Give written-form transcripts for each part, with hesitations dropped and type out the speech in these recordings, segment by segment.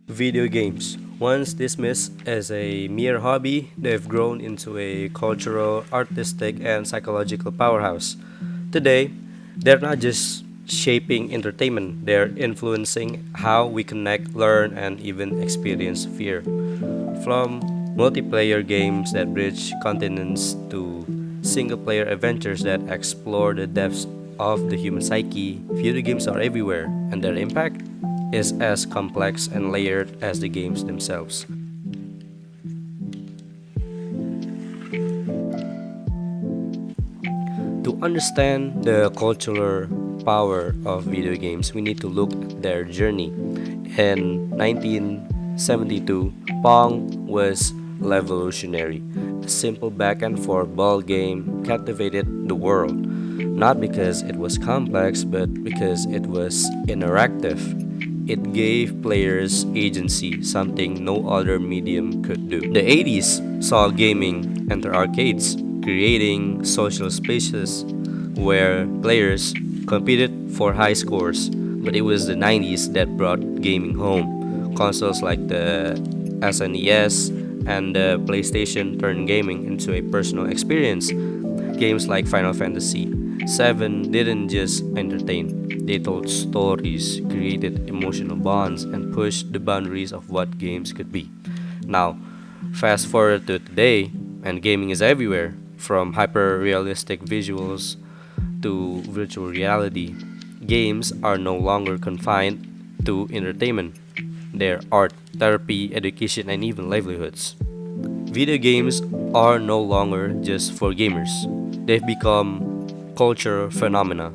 Video games, once dismissed as a mere hobby, they've grown into a cultural, artistic, and psychological powerhouse. Today, they're not just shaping entertainment, they're influencing how we connect, learn, and even experience fear. From multiplayer games that bridge continents to single player adventures that explore the depths of the human psyche, video games are everywhere, and their impact is as complex and layered as the games themselves. To understand the cultural power of video games, we need to look at their journey. In 1972, Pong was revolutionary. A simple back and forth ball game captivated the world, not because it was complex, but because it was interactive. It gave players agency, something no other medium could do. The 80s saw gaming enter arcades, creating social spaces where players competed for high scores. But it was the 90s that brought gaming home. Consoles like the SNES and the PlayStation turned gaming into a personal experience. Games like Final Fantasy VII didn't just entertain, they told stories, created emotional bonds, and pushed the boundaries of what games could be. Now, fast forward to today, and gaming is everywhere, from hyper realistic visuals to virtual reality. Games are no longer confined to entertainment, they're art, therapy, education, and even livelihoods. Video games are no longer just for gamers. They've become cultural phenomena,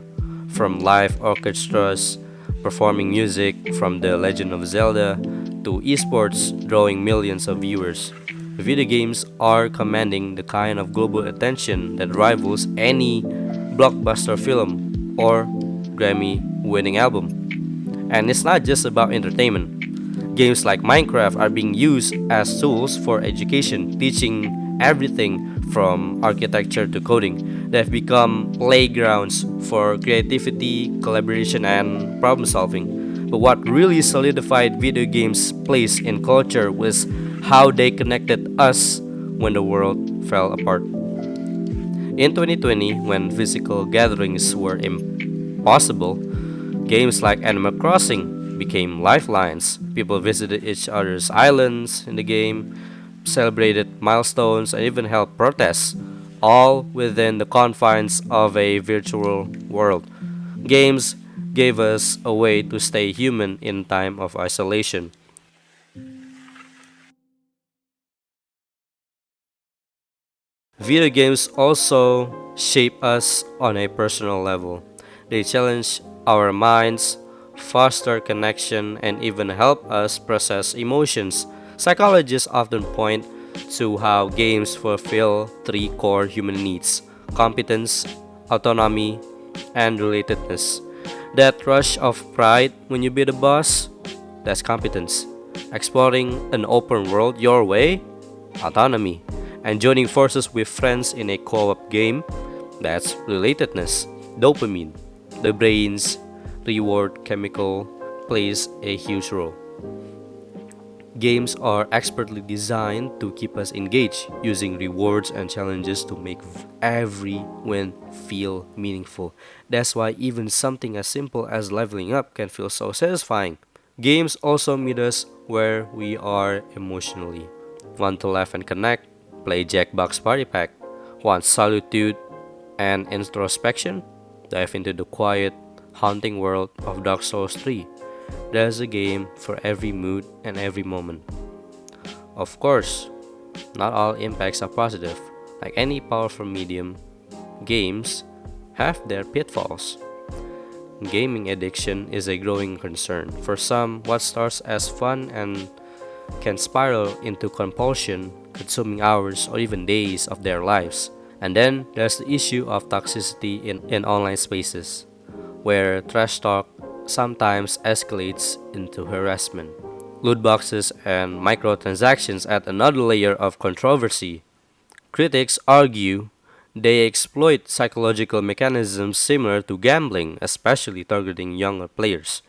from live orchestras performing music from The Legend of Zelda to esports drawing millions of viewers. Video games are commanding the kind of global attention that rivals any blockbuster film or Grammy winning album. And it's not just about entertainment. Games like Minecraft are being used as tools for education, teaching everything from architecture to coding. They've become playgrounds for creativity, collaboration, and problem solving. But what really solidified video games' place in culture was how they connected us when the world fell apart. In 2020, when physical gatherings were impossible, games like Animal Crossing became lifelines. People visited each other's islands in the game, celebrated milestones, and even held protests, all within the confines of a virtual world. Games gave us a way to stay human in time of isolation. Video games also shape us on a personal level. They challenge our minds, foster connection, and even help us process emotions. Psychologists often point to how games fulfill three core human needs: competence, autonomy, and relatedness. That rush of pride when you beat a boss, that's competence. Exploring an open world your way, autonomy. And joining forces with friends in a co op game, that's relatedness. Dopamine, the brain's reward chemical, plays a huge role. Games are expertly designed to keep us engaged, using rewards and challenges to make every win feel meaningful. That's why even something as simple as leveling up can feel so satisfying. Games also meet us where we are emotionally. Want to laugh and connect? Play Jackbox Party Pack. Want solitude and introspection? Dive into the quiet, haunting world of Dark Souls 3. There's a game for every mood and every moment. Of course, not all impacts are positive. Like any powerful medium, games have their pitfalls. Gaming addiction is a growing concern. For some, what starts as fun and can spiral into compulsion, consuming hours or even days of their lives. And then there's the issue of toxicity in online spaces, where trash talk sometimes escalates into harassment. Loot boxes and microtransactions add another layer of controversy. Critics argue they exploit psychological mechanisms similar to gambling, especially targeting younger players.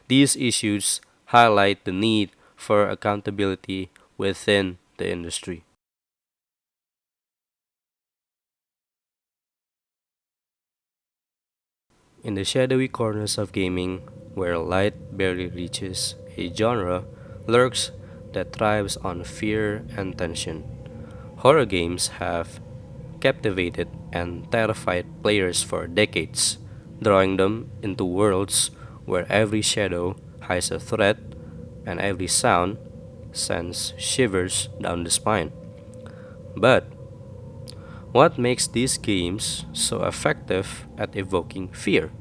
These issues highlight the need for accountability within the industry. In the shadowy corners of gaming, where light barely reaches, a genre lurks that thrives on fear and tension. Horror games have captivated and terrified players for decades, drawing them into worlds where every shadow hides a threat and every sound sends shivers down the spine. But what makes these games so effective at evoking fear?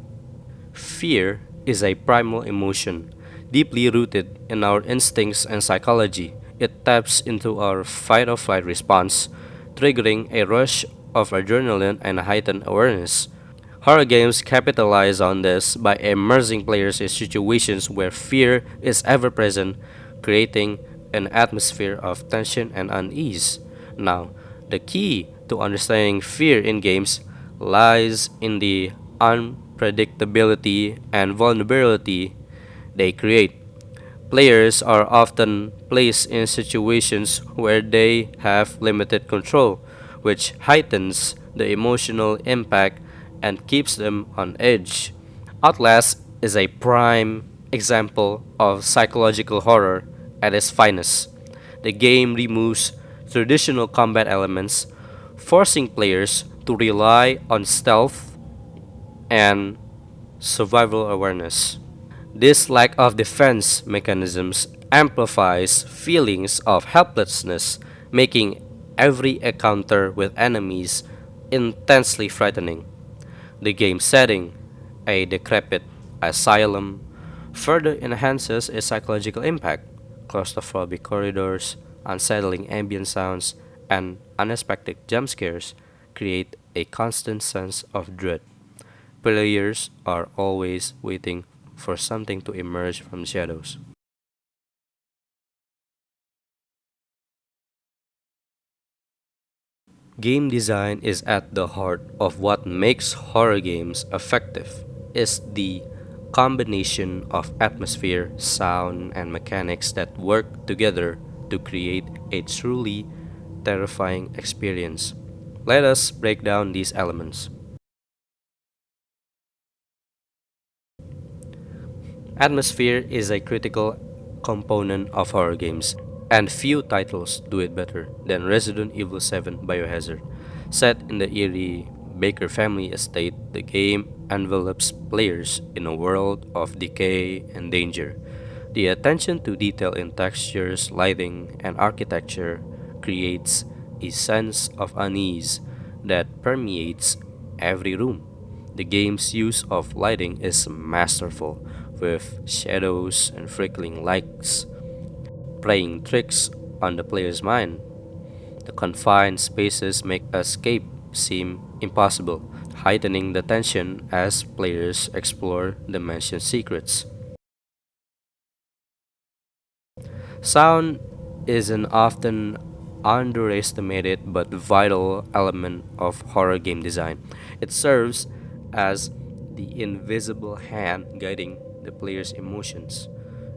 Fear is a primal emotion, deeply rooted in our instincts and psychology. It taps into our fight or flight response, triggering a rush of adrenaline and heightened awareness. Horror games capitalize on this by immersing players in situations where fear is ever present, creating an atmosphere of tension and unease. Now, the key to understanding fear in games lies in the unpredictability and vulnerability they create. Players are often placed in situations where they have limited control, which heightens the emotional impact and keeps them on edge. Outlast is a prime example of psychological horror at its finest. The game removes traditional combat elements, forcing players to rely on stealth and survival awareness. This lack of defense mechanisms amplifies feelings of helplessness, making every encounter with enemies intensely frightening. The game setting, a decrepit asylum, further enhances its psychological impact. Claustrophobic corridors, unsettling ambient sounds, and unexpected jump scares create a constant sense of dread. Players are always waiting for something to emerge from the shadows. Game design is at the heart of what makes horror games effective. It's the combination of atmosphere, sound, and mechanics that work together to create a truly terrifying experience. Let us break down these elements. Atmosphere is a critical component of horror games, and few titles do it better than Resident Evil 7 Biohazard. Set in the eerie Baker family estate, the game envelops players in a world of decay and danger. The attention to detail in textures, lighting, and architecture creates a sense of unease that permeates every room. The game's use of lighting is masterful, with shadows and flickering lights playing tricks on the player's mind. The confined spaces make escape seem impossible, heightening the tension as players explore the mansion's secrets. Sound is an often underestimated but vital element of horror game design. It serves as the invisible hand guiding the player's emotions,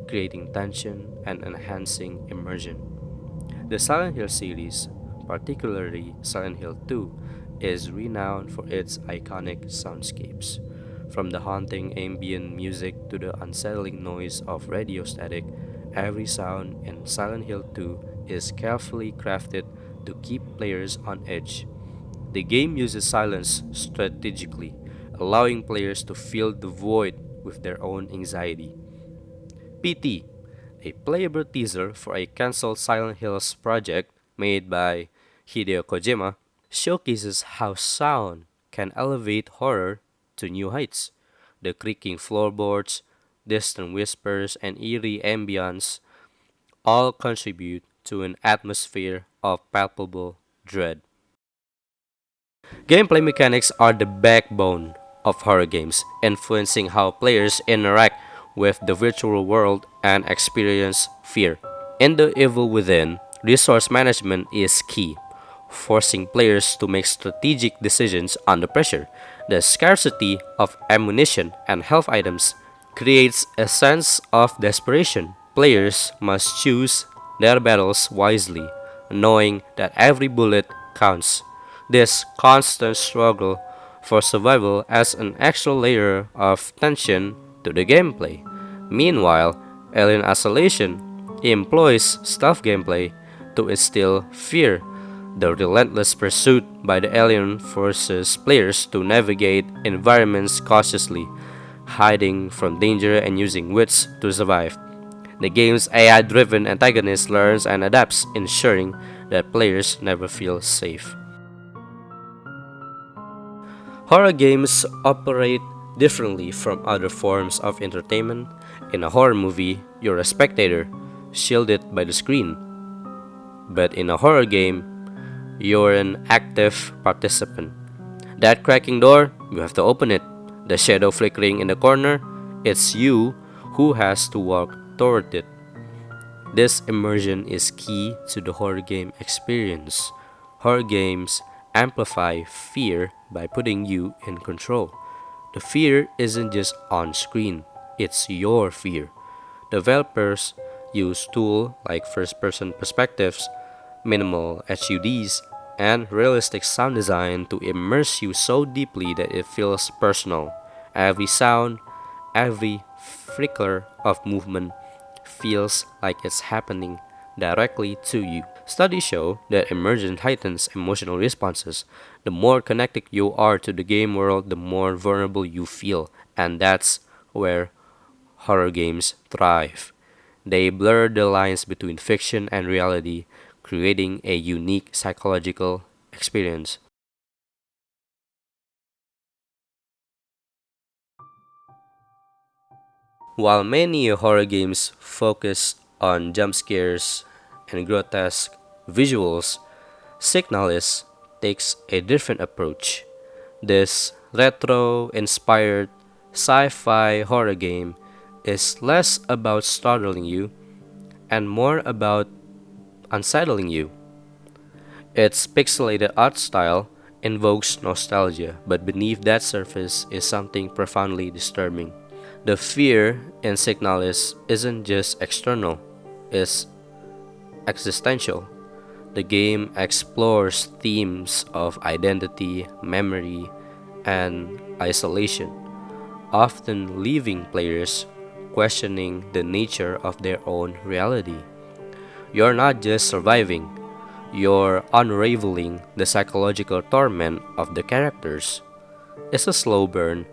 creating tension and enhancing immersion. The Silent Hill series, particularly Silent Hill 2, is renowned for its iconic soundscapes. From the haunting ambient music to the unsettling noise of radio static, every sound in Silent Hill 2 is carefully crafted to keep players on edge. The game uses silence strategically, allowing players to fill the void with their own anxiety. PT, a playable teaser for a cancelled Silent Hills project made by Hideo Kojima, showcases how sound can elevate horror to new heights. The creaking floorboards, distant whispers, and eerie ambience all contribute to an atmosphere of palpable dread. Gameplay mechanics are the backbone of horror games, influencing how players interact with the virtual world and experience fear. In The Evil Within, resource management is key, forcing players to make strategic decisions under pressure. The scarcity of ammunition and health items creates a sense of desperation, Players must choose their battles wisely, knowing that every bullet counts. This constant struggle for survival adds an extra layer of tension to the gameplay. Meanwhile, Alien Isolation employs stealth gameplay to instill fear. The relentless pursuit by the alien forces players to navigate environments cautiously, hiding from danger and using wits to survive. The game's AI driven antagonist learns and adapts, ensuring that players never feel safe. Horror games operate differently from other forms of entertainment. In a horror movie, you're a spectator, shielded by the screen. But in a horror game, you're an active participant. That cracking door, you have to open it. The shadow flickering in the corner, it's you who has to walk toward it. This immersion is key to the horror game experience. Horror games amplify fear by putting you in control. The fear isn't just on screen, it's your fear. Developers use tools like first person perspectives, minimal HUDs, and realistic sound design to immerse you so deeply that it feels personal. Every sound, every flicker of movement feels like it's happening directly to you. Studies show that immersion heightens emotional responses. The more connected you are to the game world, the more vulnerable you feel, and that's where horror games thrive. They blur the lines between fiction and reality, creating a unique psychological experience. While many horror games focus on jump scares and grotesque visuals, Signalis takes a different approach. This retro inspired sci fi horror game is less about startling you and more about unsettling you. Its pixelated art style invokes nostalgia, but beneath that surface is something profoundly disturbing. The fear in Signalis isn't just external, it's existential. The game explores themes of identity, memory, and isolation, often leaving players questioning the nature of their own reality. You're not just surviving, you're unraveling the psychological torment of the characters. It's a slow burn,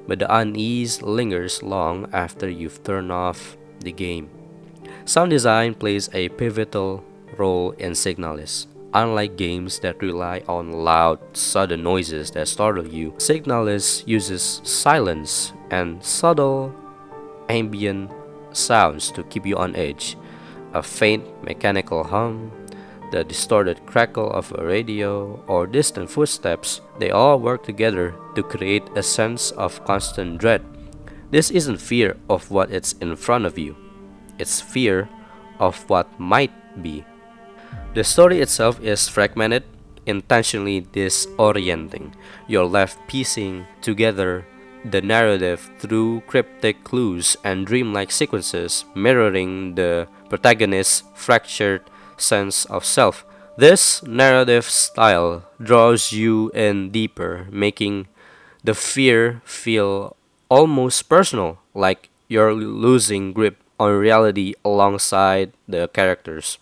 but the unease lingers long after you've turned off the game. Sound design plays a pivotal role in Signalis. Unlike games that rely on loud, sudden noises that startle you, Signalis uses silence and subtle ambient sounds to keep you on edge. A faint mechanical hum, the distorted crackle of a radio, or distant footsteps, they all work together to create a sense of constant dread. This isn't fear of what is in front of you, it's fear of what might be. The story itself is fragmented, intentionally disorienting. You're left piecing together the narrative through cryptic clues and dreamlike sequences, mirroring the protagonist's fractured sense of self. This narrative style draws you in deeper, making the fear feel almost personal, like you're losing grip on reality alongside the characters.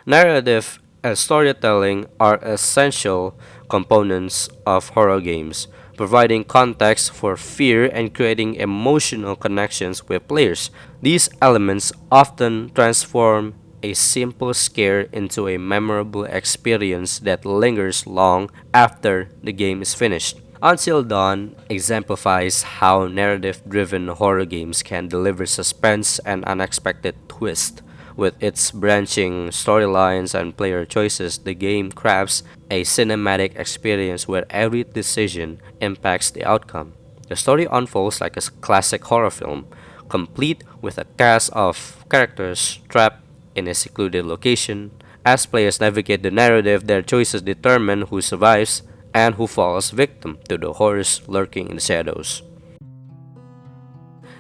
Narrative and storytelling are essential components of horror games, providing context for fear and creating emotional connections with players. These elements often transform a simple scare into a memorable experience that lingers long after the game is finished. Until Dawn exemplifies how narrative driven horror games can deliver suspense and unexpected twists. With its branching storylines and player choices, the game crafts a cinematic experience where every decision impacts the outcome. The story unfolds like a classic horror film, complete with a cast of characters trapped in a secluded location. As players navigate the narrative, their choices determine who survives and who falls victim to the horrors lurking in the shadows.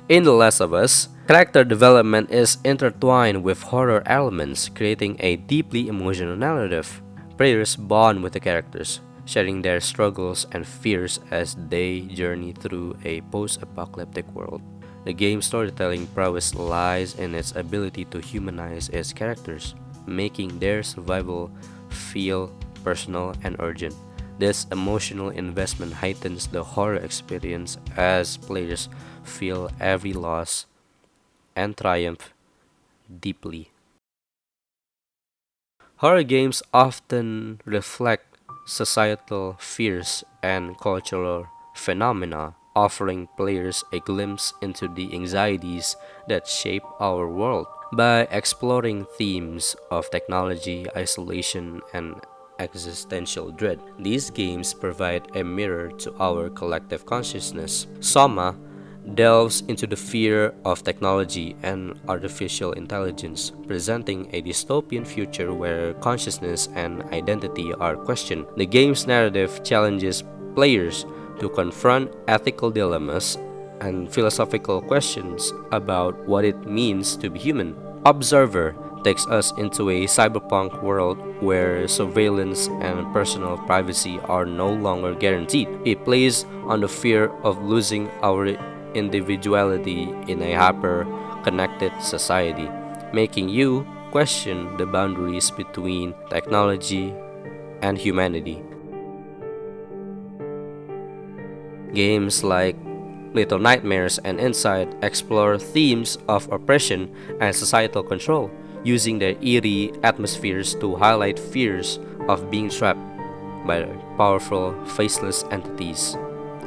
In The Last of Us, character development is intertwined with horror elements, creating a deeply emotional narrative. Players bond with the characters, sharing their struggles and fears as they journey through a post apocalyptic world. The game's storytelling prowess lies in its ability to humanize its characters, making their survival feel personal and urgent. This emotional investment heightens the horror experience as players feel every loss and triumph deeply. Horror games often reflect societal fears and cultural phenomena, offering players a glimpse into the anxieties that shape our world. By exploring themes of technology, isolation, and existential dread, these games provide a mirror to our collective consciousness. Soma delves into the fear of technology and artificial intelligence, presenting a dystopian future where consciousness and identity are questioned. The game's narrative challenges players to confront ethical dilemmas and philosophical questions about what it means to be human. Observer takes us into a cyberpunk world where surveillance and personal privacy are no longer guaranteed. It plays on the fear of losing our individuality in a hyper connected society, making you question the boundaries between technology and humanity. Games like Little Nightmares and Inside explore themes of oppression and societal control, using their eerie atmospheres to highlight fears of being trapped by powerful, faceless entities.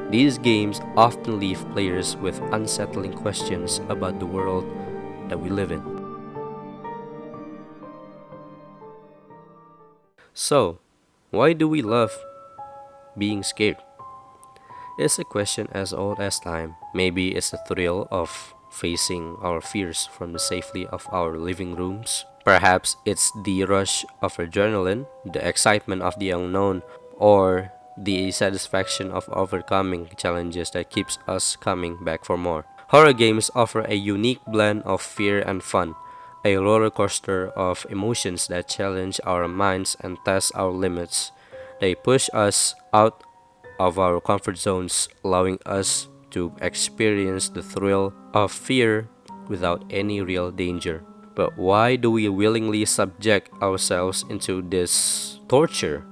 These games often leave players with unsettling questions about the world that we live in. So, why do we love being scared? It's a question as old as time. Maybe it's the thrill of facing our fears from the safety of our living rooms. Perhaps it's the rush of adrenaline, the excitement of the unknown, or the satisfaction of overcoming challenges that keeps us coming back for more. Horror games offer a unique blend of fear and fun, a roller coaster of emotions that challenge our minds and test our limits. They push us out of our comfort zones, allowing us to experience the thrill of fear without any real danger. But why do we willingly subject ourselves into this torture?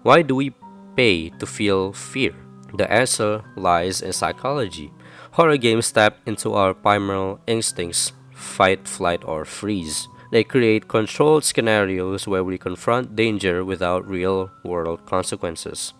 Why do we pay to feel fear? The answer lies in psychology. Horror games tap into our primal instincts: fight, flight, or freeze. They create controlled scenarios where we confront danger without real world consequences.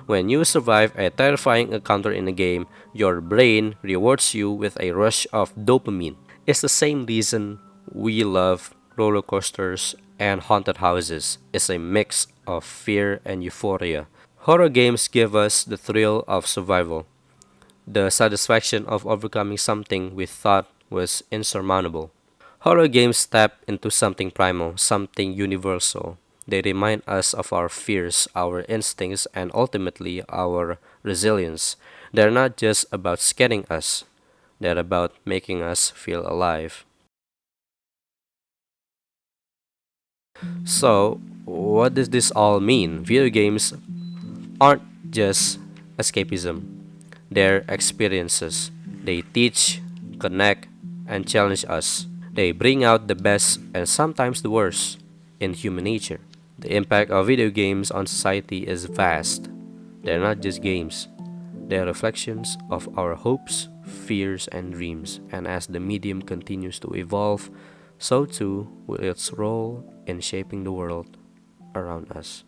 When you survive a terrifying encounter in a game, your brain rewards you with a rush of dopamine. It's the same reason we love roller coasters and haunted houses. It's a mix of fear and euphoria. Horror games give us the thrill of survival, the satisfaction of overcoming something we thought was insurmountable. Horror games tap into something primal, something universal. They remind us of our fears, our instincts, and ultimately our resilience. They're not just about scaring us, they're about making us feel alive. So, what does this all mean? Video games aren't just escapism, they're experiences. They teach, connect, and challenge us. They bring out the best and sometimes the worst in human nature. The impact of video games on society is vast. They're not just games, they're reflections of our hopes, fears, and dreams. And as the medium continues to evolve, so too will its role in shaping the world around us.